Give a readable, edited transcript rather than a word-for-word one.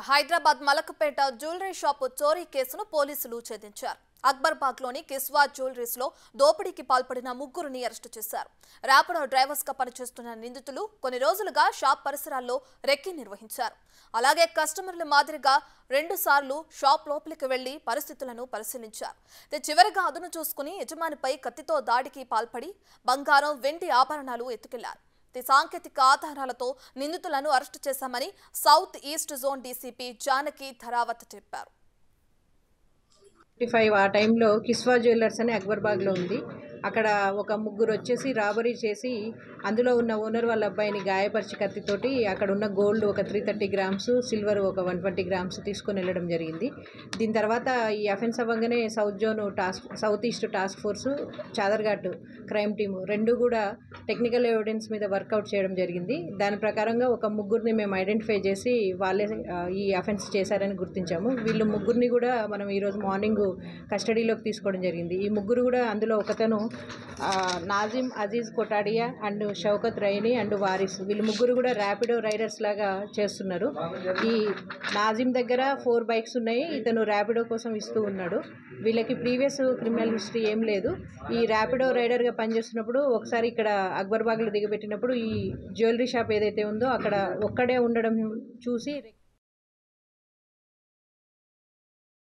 Hyderabad Malakpet jewellery shop చోరీ కేసును పోలీసులు ఛేదించారు. అక్బర్బాగ్లోని కిస్వా జ్యువెలరీస్ లో దోపిడీకి పాల్పడిన ముగ్గురిని అరెస్టు చేశారు. ర్యాపిడో డ్రైవర్స్ గా పనిచేస్తున్న నిందితులు కొన్ని రోజులుగా షాప్ పరిసరాల్లో రెక్కి నిర్వహించారు. అలాగే కస్టమర్ల మాదిరిగా 2 సార్లు షాప్ లోపలికి వెళ్లి పరిస్థితులను పరిశీలించారు. చివరిగా అదును చూసుకుని యజమానిపై కత్తితో దాడికి పాల్పడి బంగారం, వెండి ఆభరణాలు ఎత్తుకెళ్లారు. సాంకేతిక ఆధారాలతో నిందితులను అరెస్టు చేశామని south east zone DCP Janaki Dharavath చెప్పారు. ఆ టైంలో కిస్వా జ్యువెలర్స్ అని అక్బర్బాగ్లో ఉంది. అక్కడ ఒక ముగ్గురు వచ్చేసి రాబరీ చేసి అందులో ఉన్న ఓనర్ వాళ్ళ అబ్బాయిని గాయపరిచి కత్తితోటి అక్కడ ఉన్న గోల్డ్ ఒక 330 గ్రామ్స్, సిల్వర్ ఒక 120 గ్రామ్స్ తీసుకొని వెళ్ళడం జరిగింది. దీని తర్వాత ఈ అఫెన్స్ అవ్వగానే south east task force, Chadarghat crime team రెండు కూడా టెక్నికల్ ఎవిడెన్స్ మీద వర్కౌట్ చేయడం జరిగింది. దాని ప్రకారంగా ఒక ముగ్గురిని మేము ఐడెంటిఫై చేసి వాళ్ళే ఈ అఫెన్స్ చేశారని గుర్తించాము. వీళ్ళు ముగ్గురిని కూడా మనం ఈరోజు మార్నింగ్ కస్టడీలోకి తీసుకోవడం జరిగింది. ఈ ముగ్గురు కూడా అందులో ఒకతను నాజిం అజీజ్ కొటాడియా అండ్ షౌకత్ రైని అండ్ వారిస్, వీళ్ళు ముగ్గురు కూడా ర్యాపిడో రైడర్స్ లాగా చేస్తున్నారు. ఈ నాజిం దగ్గర 4 బైక్స్ ఉన్నాయి. ఇతను ర్యాపిడో కోసం ఇస్తూ ఉన్నాడు. వీళ్ళకి ప్రీవియస్ క్రిమినల్ హిస్టరీ ఏం లేదు. ఈ ర్యాపిడో రైడర్గా పనిచేస్తున్నప్పుడు ఒకసారి ఇక్కడ అక్బర్బాగ్లో దిగబెట్టినప్పుడు ఈ జ్యువెలరీ షాప్ ఏదైతే ఉందో అక్కడ ఒక్కడే ఉండడం చూసి